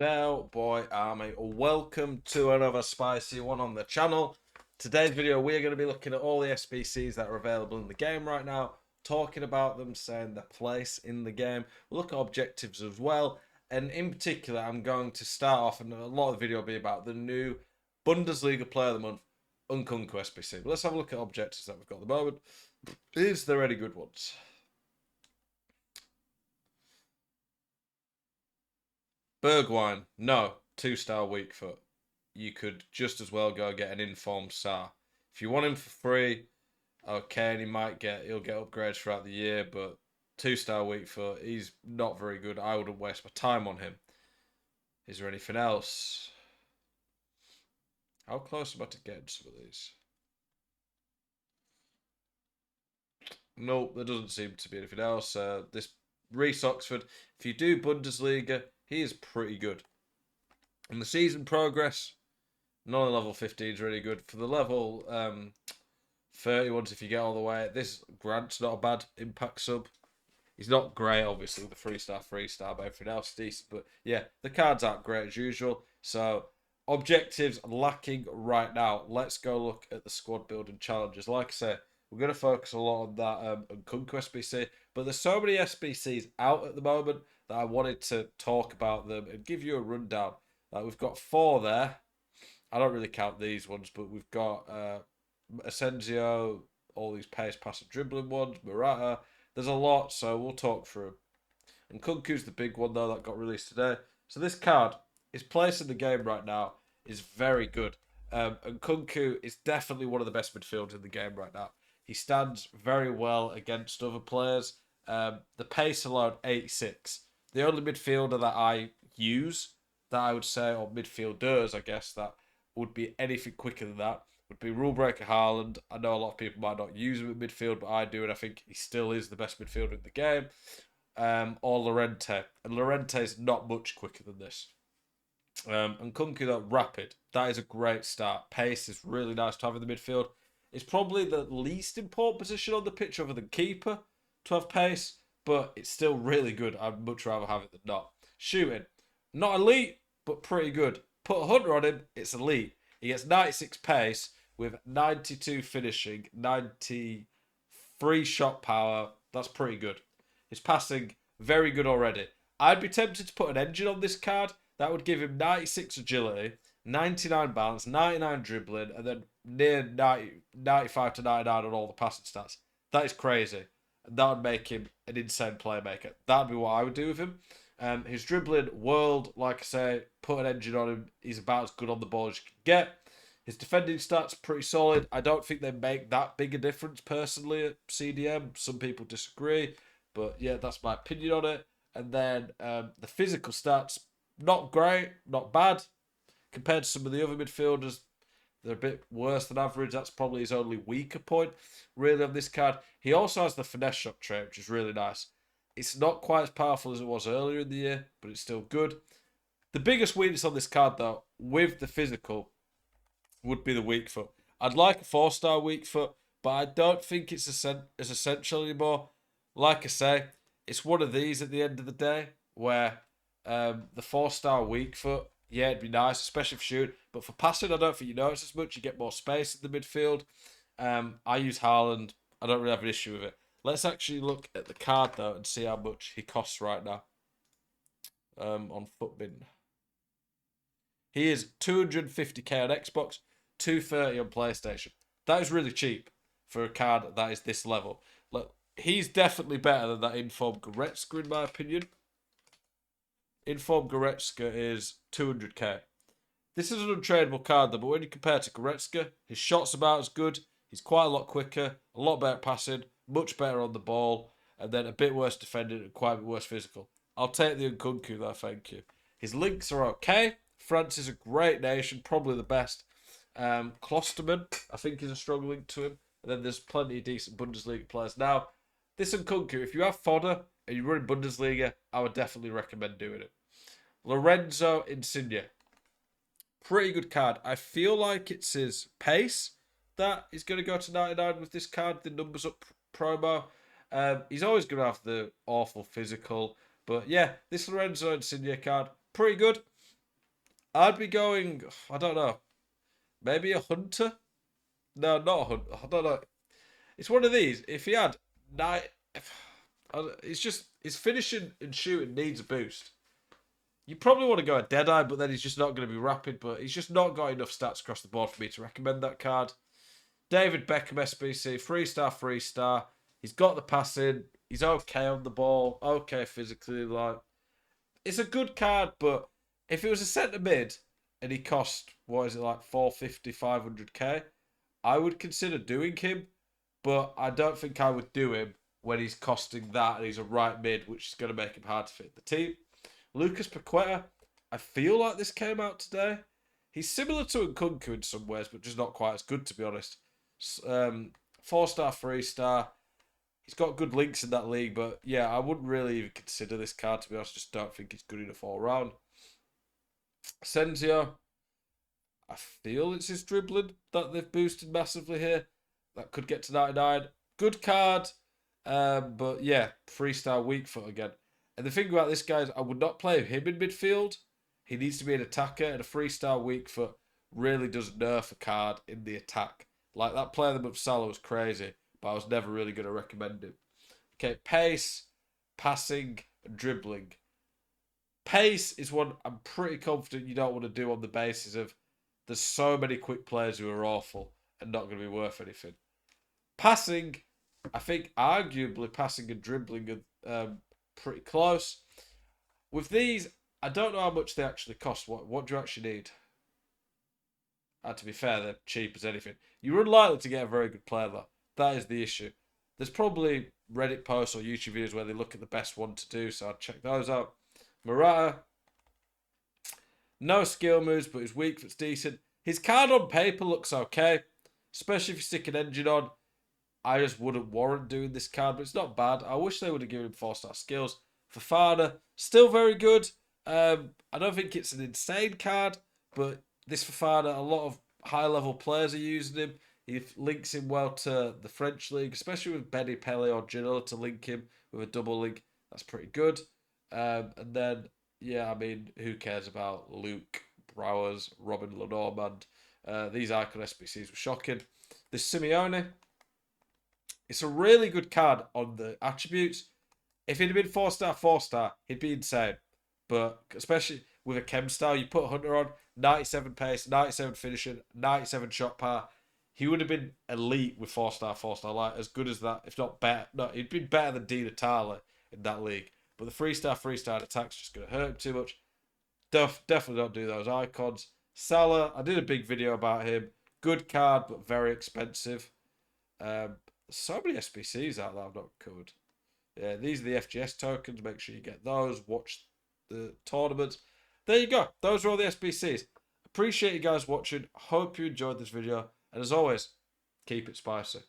Now, boy army, welcome to another spicy one on the channel. Today's video, we're going to be looking at all the SBCs that are available in the game right now, talking about them, saying their place in the game. We'll look at objectives as well, and in particular, I'm going to start off, and a lot of the video will be about the new Bundesliga Player of the Month, Nkunku SBC. But let's have a look at objectives that we've got at the moment. Is there any good ones? Bergwijn, no. 2-star weak foot. You could just as well go get an informed star. If you want him for free, okay, and he'll get upgrades throughout the year, but 2-star weak foot, he's not very good. I wouldn't waste my time on him. Is there anything else? How close am I to getting some of these? Nope, there doesn't seem to be anything else. This Reece Oxford, if you do Bundesliga, he is pretty good. And the season progress, none of level 15 is really good. For the level 30 ones, if you get all the way, this Grant's not a bad impact sub. He's not great, obviously, with the 3-star, but everything else is decent. But yeah, the cards aren't great as usual. So objectives lacking right now. Let's go look at the squad building challenges. Like I say, we're going to focus a lot on that NKUNKU SBC. But there's so many SBCs out at the moment that I wanted to talk about them and give you a rundown. We've got 4 there. I don't really count these ones, but we've got Asensio, all these pace, pass and dribbling ones, Morata. There's a lot, so we'll talk through. And Nkunku's the big one, though, that got released today. So this card, his place in the game right now is very good. And Nkunku is definitely one of the best midfielders in the game right now. He stands very well against other players. The pace alone, 86. The only midfielder that I use, that I would say, or midfielders, I guess, that would be anything quicker than that, would be Rule Breaker Haaland. I know a lot of people might not use him in midfield, but I do, and I think he still is the best midfielder in the game. Or Llorente. And Llorente is not much quicker than this. And Nkunku, though, rapid. That is a great start. Pace is really nice to have in the midfield. It's probably the least important position on the pitch other than keeper to have pace, but it's still really good. I'd much rather have it than not. Shooting. Not elite, but pretty good. Put a 100 on him, it's elite. He gets 96 pace with 92 finishing, 93 shot power. That's pretty good. His passing, very good already. I'd be tempted to put an engine on this card. That would give him 96 agility, 99 balance, 99 dribbling, and then near 95 to 99 on all the passing stats. That is crazy. And that would make him an insane playmaker. That'd be what I would do with him. His dribbling, world, like I say, put an engine on him. He's about as good on the ball as you can get. His defending stats, pretty solid. I don't think they make that big a difference, personally, at CDM. Some people disagree. But yeah, that's my opinion on it. And then the physical stats, not great, not bad. Compared to some of the other midfielders, they're a bit worse than average. That's probably his only weaker point, really, on this card. He also has the finesse shot trait, which is really nice. It's not quite as powerful as it was earlier in the year, but it's still good. The biggest weakness on this card, though, with the physical, would be the weak foot. I'd like a 4-star weak foot, but I don't think it's as essential anymore. Like I say, it's one of these at the end of the day, where the 4-star weak foot, yeah, it'd be nice, especially for shooting. But for passing, I don't think you notice as much. You get more space in the midfield. I use Haaland. I don't really have an issue with it. Let's actually look at the card, though, and see how much he costs right now on Footbin. He is 250k on Xbox, 230 on PlayStation. That is really cheap for a card that is this level. Look, he's definitely better than that Informed Goretzka, in my opinion. Informed Goretzka is 200k. This is an untradeable card, though, but when you compare to Goretzka, his shot's about as good. He's quite a lot quicker, a lot better at passing, much better on the ball, and then a bit worse defending and quite a bit worse physical. I'll take the Nkunku, though, thank you. His links are okay. France is a great nation, probably the best. Klosterman, I think, is a strong link to him. And then there's plenty of decent Bundesliga players. Now, this Nkunku, if you have fodder and you run Bundesliga, I would definitely recommend doing it. Lorenzo Insigne. Pretty good card. I feel like it's his pace that is going to go to 99 with this card. The numbers up promo. He's always going to have the awful physical. But yeah, this Lorenzo Insigne card, pretty good. I'd be going, I don't know, maybe a Hunter? No, not a Hunter. I don't know. It's one of these. If he had nine, it's just his finishing and shooting needs a boost. You probably want to go a Deadeye, but then he's just not going to be rapid. But he's just not got enough stats across the board for me to recommend that card. David Beckham Sbc, 3-star, 3-star. He's got the passing. He's okay on the ball. Okay physically. Like, it's a good card, but if it was a centre mid and he cost, what is it, like 450, 500k, I would consider doing him. But I don't think I would do him when he's costing that and he's a right mid, which is going to make him hard to fit the team. Lucas Pacquiao, I feel like this came out today. He's similar to Nkunku in some ways, but just not quite as good, to be honest. 4-star, 3-star. He's got good links in that league, but yeah, I wouldn't really even consider this card, to be honest. Just don't think he's good enough all round. Senzio, I feel it's his dribbling that they've boosted massively here. That could get to 99. Good card, but yeah, 3-star weak foot again. And the thing about this guy is I would not play him in midfield. He needs to be an attacker, and a 3-star weak foot really does nerf a card in the attack. Like that player of Salah was crazy, but I was never really going to recommend him. Okay, pace, passing, and dribbling. Pace is one I'm pretty confident you don't want to do on the basis of there's so many quick players who are awful and not going to be worth anything. Passing, I think arguably passing and dribbling are pretty close. With these, I don't know how much they actually cost. What do you actually need? And to be fair, they're cheap as anything. You're unlikely to get a very good player though. That is the issue. There's probably Reddit posts or YouTube videos where they look at the best one to do, so I'd check those out. Morata, no skill moves, but his weak foot's decent. His card on paper looks okay, especially if you stick an engine on. I just wouldn't warrant doing this card, but it's not bad. I wish they would have given him 4-star skills. Fofana, still very good. I don't think it's an insane card, but this Fofana, a lot of high-level players are using him. He links him well to the French league, especially with Benny Pele or Ginola to link him with a double link. That's pretty good. And then, yeah, I mean, who cares about Luke, Browers, Robin Lenormand? These Icon SBCs were shocking. This Simeone, it's a really good card on the attributes. If he'd have been 4-star, 4-star, he'd be insane. But especially with a chem style, you put Hunter on, 97 pace, 97 finishing, 97 shot power. He would have been elite with 4-star, 4-star, like as good as that, if not better. No, he'd been better than Di Natale in that league. But the 3-star, 3-star attack's just going to hurt him too much. Definitely don't do those icons. Salah, I did a big video about him. Good card, but very expensive. So many SBCs out there I've not covered. Yeah, these are the FGS tokens. Make sure you get those. Watch the tournaments. There you go. Those are all the SBCs. Appreciate you guys watching. Hope you enjoyed this video. And as always, keep it spicy.